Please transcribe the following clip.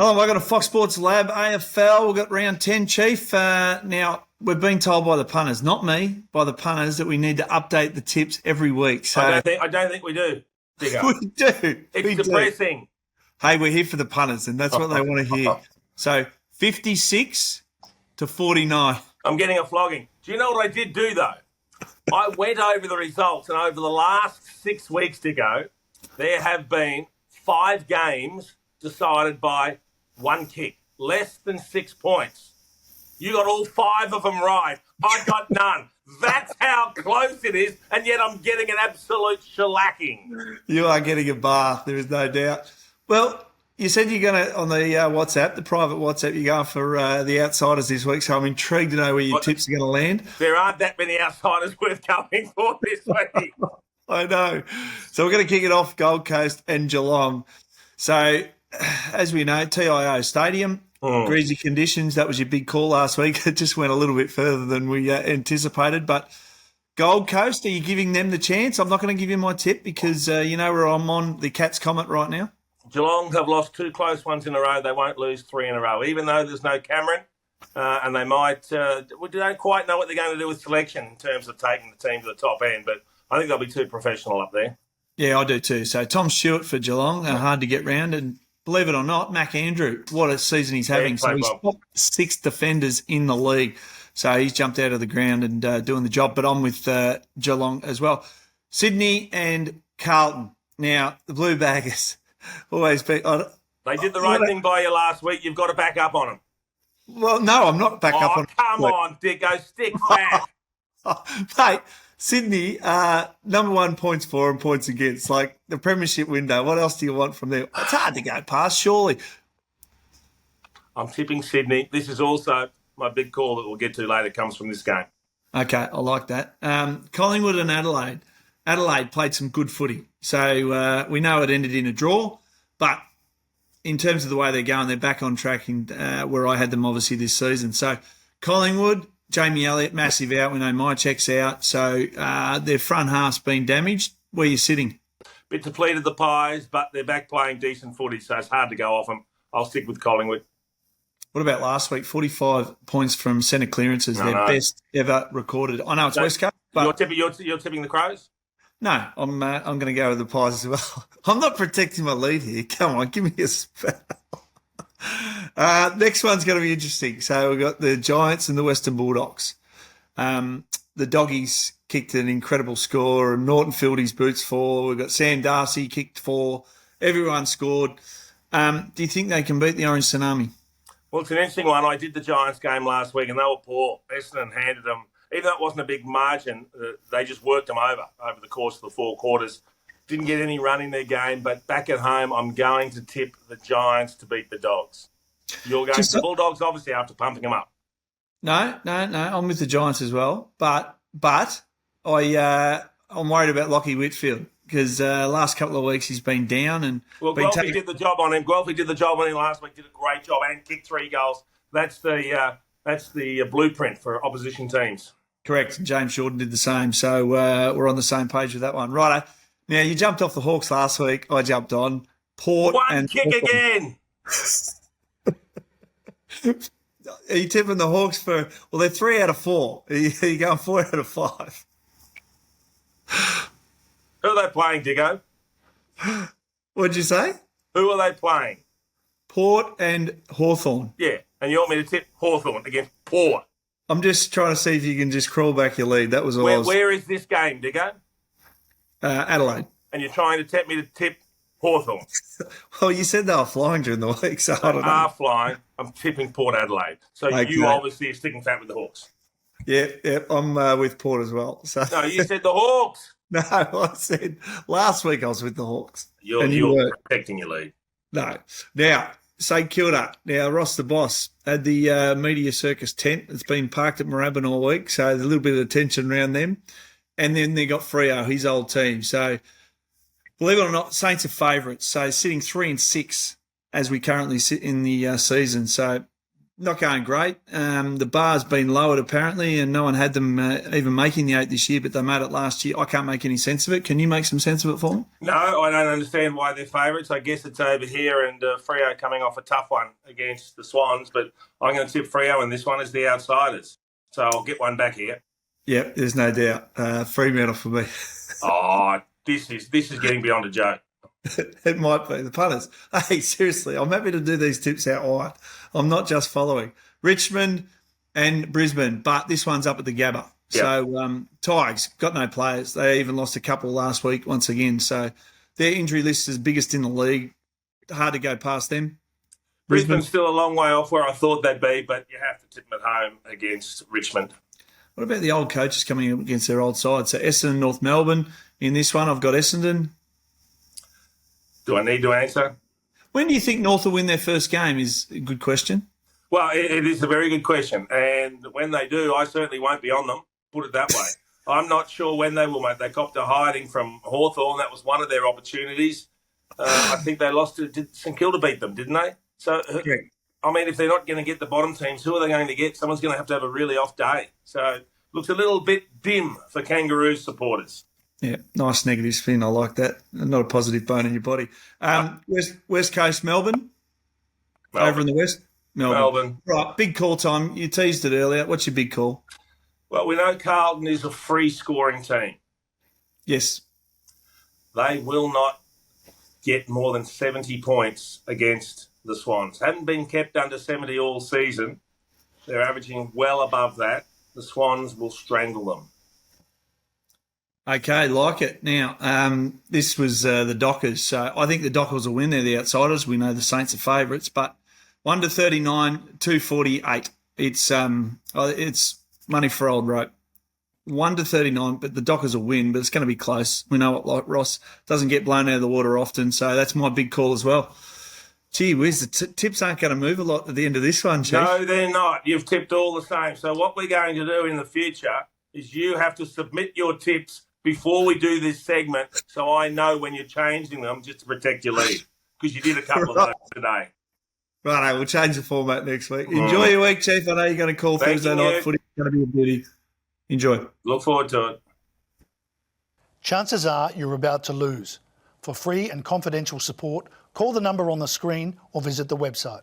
Hello, welcome to Fox Sports Lab AFL. We've got round 10, Chief. Now, we're being told by the punters, not me, by the punters, that we need to update the tips every week. So I don't think we do, Dicko. We do. It's depressing. Hey, we're here for the punters, and that's what they want to hear. So 56 to 49. I'm getting a flogging. Do you know what I did do, though? I went over the results, and over the last 6 weeks to go, there have been 5 games decided by one kick, less than 6 points. You got all 5 of them right. I got none. That's how close it is, and yet I'm getting an absolute shellacking. You are getting a bath, there is no doubt. Well, you said you're going to, on the WhatsApp, the private WhatsApp, you're going for the outsiders this week, so I'm intrigued to know where your tips are going to land. There aren't that many outsiders worth going for this week. I know. So we're going to kick it off Gold Coast and Geelong. So, as we know, TIO Stadium, greasy conditions. That was your big call last week. It just went a little bit further than we anticipated. But Gold Coast, are you giving them the chance? I'm not going to give you my tip because you know where I'm on the Cats comment right now. Geelong have lost 2 close ones in a row. They won't lose 3 in a row, even though there's no Cameron. And they might we don't quite know what they're going to do with selection in terms of taking the team to the top end. But I think they'll be too professional up there. Yeah, I do too. So Tom Stewart for Geelong, hard to get round. And believe it or not, Mac Andrew, what a season he's having. So he's top 6 defenders in the league. So he's jumped out of the ground and doing the job. But I'm with Geelong as well. Sydney and Carlton. Now, the Blue Baggers always be. They did the right thing by you last week. You've got to back up on them. Well, no, I'm not back up on them. Come on, Dicko, stick fat. Mate, Sydney, number 1 points for and points against. Like the premiership window, what else do you want from there? It's hard to go past, surely. I'm tipping Sydney. This is also my big call that we'll get to later comes from this game. Okay, I like that. Collingwood and Adelaide. Adelaide played some good footy. So we know it ended in a draw, but in terms of the way they're going, they're back on track where I had them obviously this season. So Collingwood, Jamie Elliott, massive out. We know my check's out. So their front half's been damaged. Where are you sitting? Bit depleted the Pies, but they're back playing decent footy, so it's hard to go off them. I'll stick with Collingwood. What about last week? 45 points from centre clearances, their best ever recorded. I know it's West Coast, but you're tipping the Crows? No, I'm going to go with the Pies as well. I'm not protecting my lead here. Come on, give me a spell. Next one's going to be interesting. So we've got the Giants and the Western Bulldogs. The Doggies kicked an incredible score, and Norton filled his boots 4. We've got Sam Darcy kicked 4. Everyone scored. Do you think they can beat the Orange Tsunami? Well, it's an interesting one. I did the Giants game last week, and they were poor. Essendon handed them. Even though it wasn't a big margin, they just worked them over the course of the 4 quarters. Didn't get any run in their game, but back at home, I'm going to tip the Giants to beat the Dogs. You're going to the Bulldogs, obviously, after pumping them up. No. I'm with the Giants as well. But I'm worried about Lachie Whitfield because last couple of weeks he's been down. And Guelphy did the job on him. Guelphy did the job on him last week, did a great job and kicked 3 goals. That's the blueprint for opposition teams. Correct. James Jordan did the same. So we're on the same page with that one. Righto. Now, you jumped off the Hawks last week. I jumped on. Port One kick again. Are you tipping the Hawks for... Well, they're 3 out of 4. Are you going 4 out of 5? Who are they playing, Dicko? What'd you say? Who are they playing? Port and Hawthorn. Yeah, and you want me to tip Hawthorn against Port? I'm just trying to see if you can just crawl back your lead. That was all Where is this game, Dicko? Adelaide. And you're trying to tip me to tip Hawthorn? Well, you said they were flying during the week, so I don't know. They are flying. I'm tipping Port Adelaide. So okay. You obviously are sticking fat with the Hawks. Yeah, I'm with Port as well. So. No, you said the Hawks. No, I said last week I was with the Hawks. You're protecting your lead. No. Now, St Kilda. Now, Ross the boss had the media circus tent. It's been parked at Moorabbin all week, so there's a little bit of tension around them. And then they got Freo, his old team. So, believe it or not, Saints are favourites. So, sitting 3 and 6 as we currently sit in the season. So, Not going great. The bar's been lowered apparently, and no one had them even making the 8 this year, but they made it last year. I can't make any sense of it. Can you make some sense of it for me? No, I don't understand why they're favourites. I guess it's over here, and Freo coming off a tough one against the Swans, but I'm going to tip Freo, and this one is the outsiders. So I'll get one back here. Yep, there's no doubt. Fremantle for me. Oh, this is getting beyond a joke. It might be. The punters. Hey, seriously, I'm happy to do these tips out wide. I'm not just following. Richmond and Brisbane, but this one's up at the Gabba. Yep. So Tigers, got no players. They even lost a couple last week once again. So their injury list is biggest in the league. Hard to go past them. Brisbane's still a long way off where I thought they'd be, but you have to tip them at home against Richmond. What about the old coaches coming up against their old side? So Essendon, North Melbourne. In this one, I've got Essendon. Do I need to answer? When do you think North will win their first game is a good question. Well, it is a very good question. And when they do, I certainly won't be on them, put it that way. I'm not sure when they will, mate. They copped a hiding from Hawthorn. That was one of their opportunities. I think they lost to St Kilda beat them, didn't they? So, I mean, if they're not going to get the bottom teams, who are they going to get? Someone's going to have a really off day. So, looks a little bit dim for Kangaroos supporters. Yeah, nice negative spin. I like that. Not a positive bone in your body. West Coast, Melbourne. Over in the West? Melbourne. Right, big call time. You teased it earlier. What's your big call? Well, we know Carlton is a free-scoring team. Yes. They will not get more than 70 points against the Swans. Haven't been kept under 70 all season. They're averaging well above that. The Swans will strangle them. Okay, like it. Now, this was the Dockers. So I think the Dockers will win. They're the outsiders. We know the Saints are favourites, but 1-39, 248. It's money for old rope. 1-39, but the Dockers will win, but it's going to be close. We know what, like Ross doesn't get blown out of the water often, so that's my big call as well. Gee whiz, the tips aren't going to move a lot at the end of this one, Chief. No, they're not. You've tipped all the same. So what we're going to do in the future is you have to submit your tips before we do this segment so I know when you're changing them just to protect your lead, because you did a couple of those today. Right, we'll change the format next week. Enjoy your week, Chief. I know you're going to call Thursday night footy. It's going to be a beauty. Enjoy. Look forward to it. Chances are you're about to lose. For free and confidential support, call the number on the screen or visit the website.